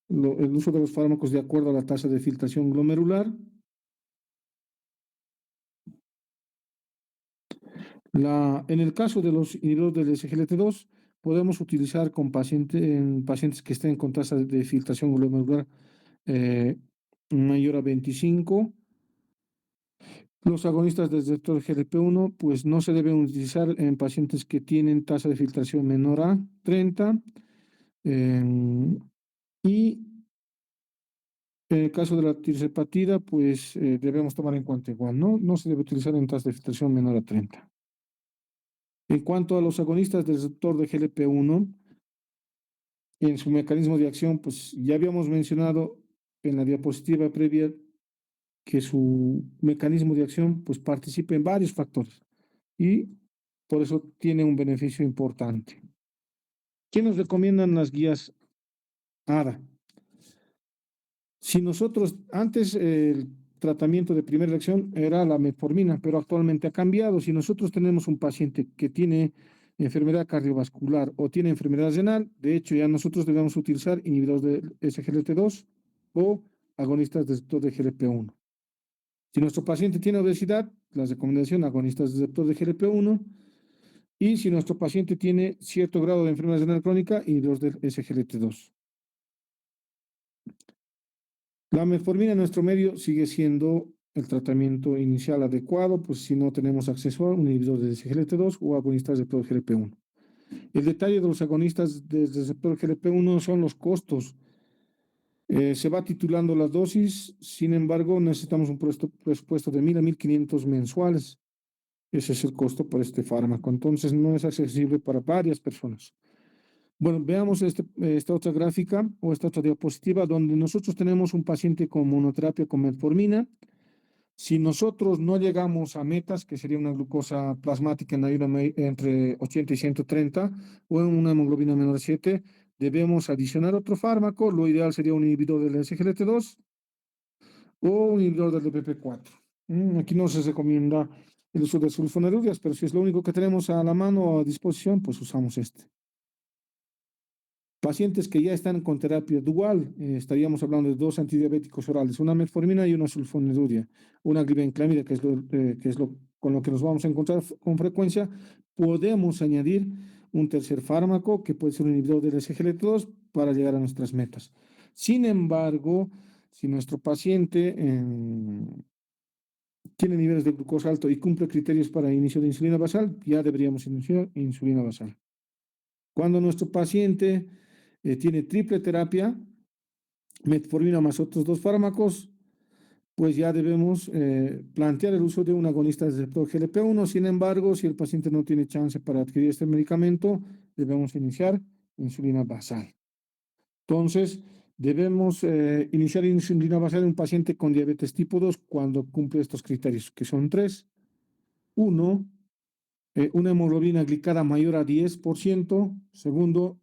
uso de los fármacos de acuerdo a la tasa de filtración glomerular. En el caso de los inhibidores del SGLT2, podemos utilizar en pacientes que estén con tasa de filtración glomerular mayor a 25. Los agonistas del receptor GLP-1 pues no se deben utilizar en pacientes que tienen tasa de filtración menor a 30. Y en el caso de la tirzepatida, pues debemos tomar en cuenta igual, ¿no? No se debe utilizar en tasa de filtración menor a 30. En cuanto a los agonistas del receptor de GLP-1, en su mecanismo de acción, pues ya habíamos mencionado en la diapositiva previa que su mecanismo de acción pues participa en varios factores y por eso tiene un beneficio importante. ¿Qué nos recomiendan las guías ADA? Si nosotros, antes el tratamiento de primera elección era la metformina, pero actualmente ha cambiado. Si nosotros tenemos un paciente que tiene enfermedad cardiovascular o tiene enfermedad renal, de hecho ya nosotros debemos utilizar inhibidores de SGLT2 o agonistas de receptor de GLP-1. Si nuestro paciente tiene obesidad, la recomendación agonistas de receptor de GLP-1. Y si nuestro paciente tiene cierto grado de enfermedad renal crónica, inhibidores del SGLT2. La metformina en nuestro medio sigue siendo el tratamiento inicial adecuado, pues si no tenemos acceso a un inhibidor de SGLT2 o agonistas de receptor GLP-1. El detalle de los agonistas de receptor GLP-1 son los costos. Se va titulando las dosis, sin embargo, necesitamos un presupuesto de 1.000 a 1.500 mensuales. Ese es el costo por este fármaco, entonces no es accesible para varias personas. Bueno, veamos esta otra gráfica o esta otra diapositiva donde nosotros tenemos un paciente con monoterapia con metformina. Si nosotros no llegamos a metas, que sería una glucosa plasmática en ayuno entre 80 y 130 o en una hemoglobina menor de 7, debemos adicionar otro fármaco. Lo ideal sería un inhibidor del SGLT2 o un inhibidor del DPP4. Aquí no se recomienda el uso de sulfonamidas, pero si es lo único que tenemos a la mano o a disposición, pues usamos este. Pacientes que ya están con terapia dual, estaríamos hablando de dos antidiabéticos orales, una metformina y una sulfonilurea, una glibenclamida, que es lo con lo que nos vamos a encontrar con frecuencia. Podemos añadir un tercer fármaco, que puede ser un inhibidor del SGLT2, para llegar a nuestras metas. Sin embargo, si nuestro paciente tiene niveles de glucosa alto y cumple criterios para inicio de insulina basal, ya deberíamos iniciar insulina basal. Cuando nuestro paciente tiene triple terapia, metformina más otros dos fármacos, pues ya debemos plantear el uso de un agonista de receptor GLP-1. Sin embargo, si el paciente no tiene chance para adquirir este medicamento, debemos iniciar insulina basal. Entonces, debemos iniciar insulina basal en un paciente con diabetes tipo 2 cuando cumple estos criterios, que son tres. Uno, una hemoglobina glicada mayor a 10%. Segundo,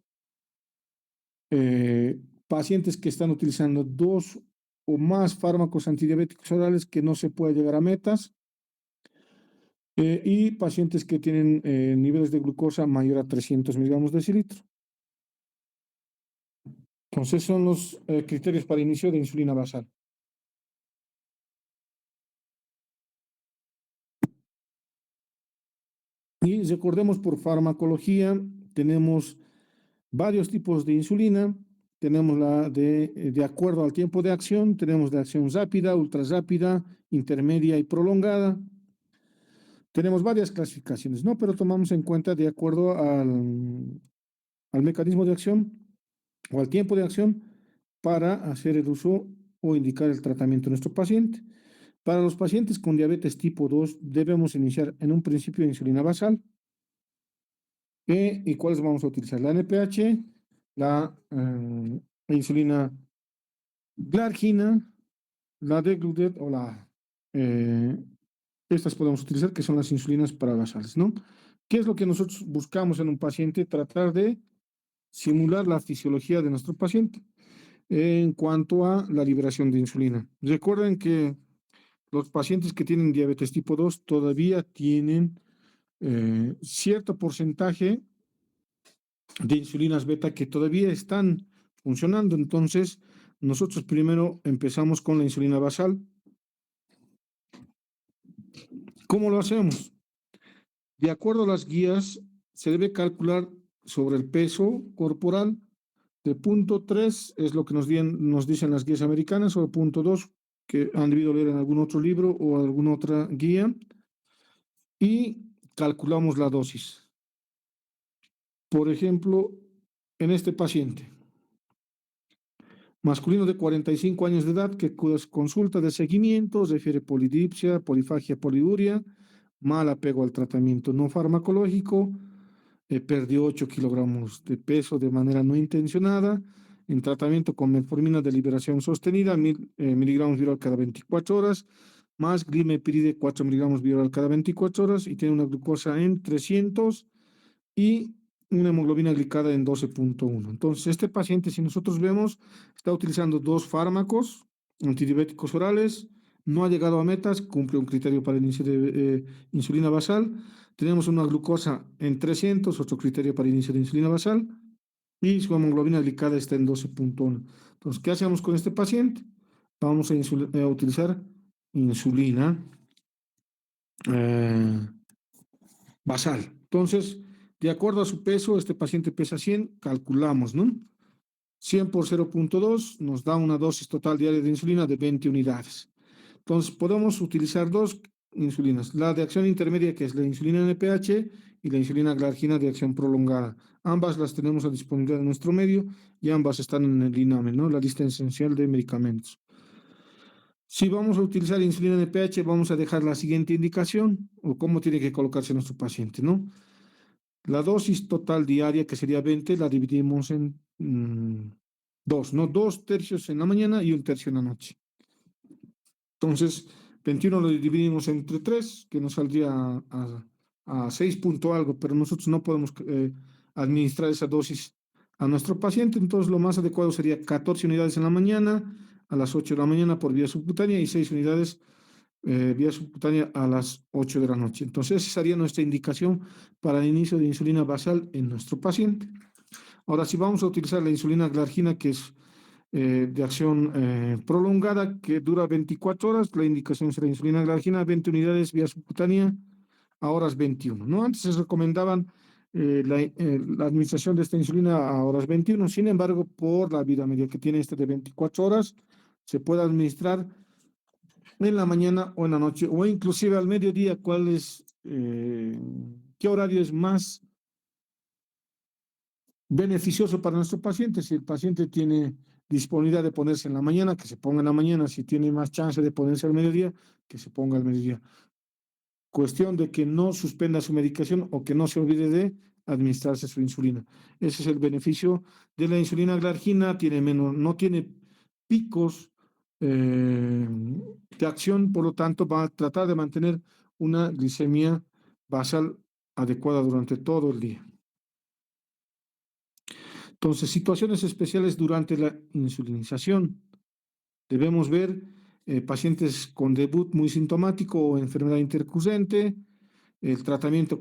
pacientes que están utilizando dos o más fármacos antidiabéticos orales que no se puede llegar a metas. Y pacientes que tienen niveles de glucosa mayor a 300 miligramos de decilitro. Entonces son los criterios para inicio de insulina basal. Y recordemos por farmacología, tenemos varios tipos de insulina. Tenemos la de acuerdo al tiempo de acción, tenemos de acción rápida, ultra rápida, intermedia y prolongada. Tenemos varias clasificaciones, ¿no? Pero tomamos en cuenta de acuerdo al mecanismo de acción o al tiempo de acción para hacer el uso o indicar el tratamiento de nuestro paciente. Para los pacientes con diabetes tipo 2 debemos iniciar en un principio insulina basal. ¿Y cuáles vamos a utilizar? La NPH, la insulina glargina, la Degludec o eh, estas podemos utilizar, que son las insulinas parabasales, ¿no? ¿Qué es lo que nosotros buscamos en un paciente? Tratar de simular la fisiología de nuestro paciente en cuanto a la liberación de insulina. Recuerden que los pacientes que tienen diabetes tipo 2 todavía tienen cierto porcentaje de insulinas beta que todavía están funcionando. Entonces, nosotros primero empezamos con la insulina basal. ¿Cómo lo hacemos? De acuerdo a las guías, se debe calcular sobre el peso corporal. De punto 3 es lo que nos dicen las guías americanas, o punto 2 que han debido leer en algún otro libro o alguna otra guía, y calculamos la dosis. Por ejemplo, en este paciente, masculino de 45 años de edad, que consulta de seguimiento, refiere polidipsia, polifagia, poliuria, mal apego al tratamiento no farmacológico, perdió 8 kilogramos de peso de manera no intencionada, en tratamiento con metformina de liberación sostenida, 1000 miligramos viral cada 24 horas, más glimepiride 4 miligramos viral cada 24 horas, y tiene una glucosa en 300 y una hemoglobina glicada en 12.1. Entonces, este paciente, si nosotros vemos, está utilizando dos fármacos antidiabéticos orales, no ha llegado a metas, cumple un criterio para el inicio de insulina basal. Tenemos una glucosa en 300, otro criterio para inicio de insulina basal, y su hemoglobina glicada está en 12.1. Entonces, ¿qué hacemos con este paciente? Vamos a utilizar insulina eh, basal. Entonces, de acuerdo a su peso, este paciente pesa 100, calculamos, ¿no? 100 por 0.2 nos da una dosis total diaria de insulina de 20 unidades. Entonces, podemos utilizar dos insulinas, la de acción intermedia, que es la insulina NPH, y la insulina glargina de acción prolongada. Ambas las tenemos a disponibilidad en nuestro medio y ambas están en el INAME, ¿no? La lista esencial de medicamentos. Si vamos a utilizar insulina NPH, vamos a dejar la siguiente indicación, o cómo tiene que colocarse nuestro paciente, ¿no? La dosis total diaria, que sería 20, la dividimos en dos, ¿no? 2 tercios en la mañana y 1 tercio en la noche. Entonces, 21 lo dividimos entre 3, que nos saldría a 6 punto algo, pero nosotros no podemos administrar esa dosis a nuestro paciente. Entonces, lo más adecuado sería 14 unidades en la mañana, a las 8 de la mañana por vía subcutánea, y 6 unidades vía subcutánea a las 8 de la noche. Entonces, esa sería nuestra indicación para el inicio de insulina basal en nuestro paciente. Ahora, si vamos a utilizar la insulina glargina, que es de acción prolongada, que dura 24 horas, la indicación será insulina glargina, 20 unidades vía subcutánea a horas 21, ¿no? Antes se recomendaban la administración de esta insulina a horas 21, sin embargo, por la vida media que tiene este de 24 horas, se puede administrar en la mañana o en la noche, o inclusive al mediodía. ¿Qué horario es más beneficioso para nuestro paciente? Si el paciente tiene disponibilidad de ponerse en la mañana, que se ponga en la mañana; si tiene más chance de ponerse al mediodía, que se ponga al mediodía. Cuestión de que no suspenda su medicación o que no se olvide de administrarse su insulina. Ese es el beneficio de la insulina glargina, no tiene picos de acción, por lo tanto va a tratar de mantener una glicemia basal adecuada durante todo el día. Entonces, situaciones especiales durante la insulinización. Debemos ver pacientes con debut muy sintomático o enfermedad intercurrente, el tratamiento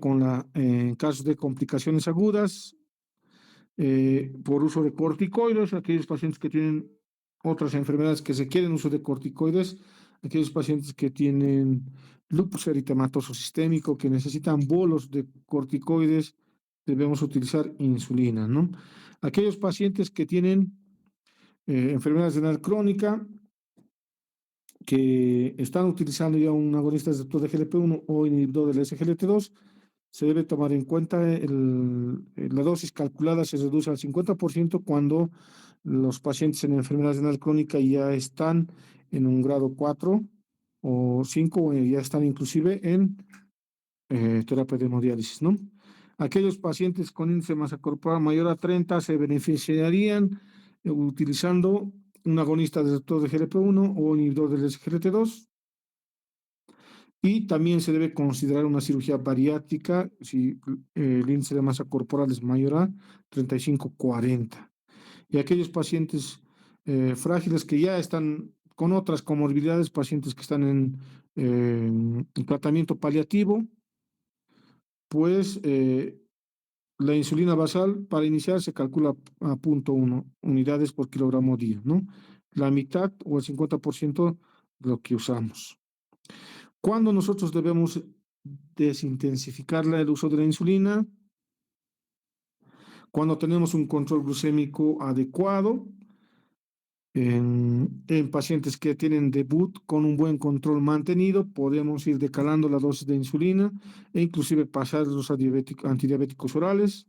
en casos de complicaciones agudas, por uso de corticoides, aquellos pacientes que tienen otras enfermedades que requieren uso de corticoides, aquellos pacientes que tienen lupus eritematoso sistémico, que necesitan bolos de corticoides, debemos utilizar insulina, ¿no? Aquellos pacientes que tienen enfermedades renal crónica, que están utilizando ya un agonista receptor de GLP-1 o inhibidor del SGLT2, se debe tomar en cuenta la dosis calculada se reduce al 50% cuando los pacientes en enfermedad renal crónica ya están en un grado 4 o 5 ya están inclusive en terapia de hemodiálisis, ¿no? Aquellos pacientes con índice de masa corporal mayor a 30 se beneficiarían utilizando un agonista de receptor de GLP-1 o inhibidor del SGLT2. Y también se debe considerar una cirugía bariátrica si el índice de masa corporal es mayor a 35-40. Y aquellos pacientes frágiles que ya están con otras comorbilidades, pacientes que están en tratamiento paliativo, pues la insulina basal para iniciar se calcula a 0.1 unidades por kilogramo día, ¿no? La mitad o el 50% de lo que usamos. ¿Cuándo nosotros debemos desintensificar el uso de la insulina? Cuando tenemos un control glucémico adecuado, en pacientes que tienen debut con un buen control mantenido, podemos ir decalando la dosis de insulina e inclusive pasar los antidiabéticos orales.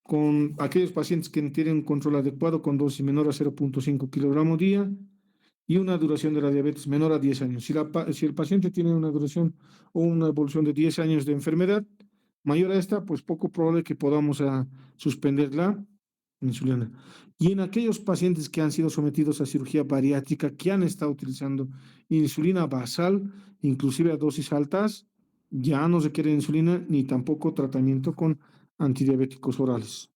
Con aquellos pacientes que tienen un control adecuado con dosis menor a 0.5 kilogramos día y una duración de la diabetes menor a 10 años. Si el paciente tiene una duración o una evolución de 10 años de enfermedad mayor a esta, pues poco probable que podamos suspender la insulina. Y en aquellos pacientes que han sido sometidos a cirugía bariátrica, que han estado utilizando insulina basal, inclusive a dosis altas, ya no requieren insulina ni tampoco tratamiento con antidiabéticos orales.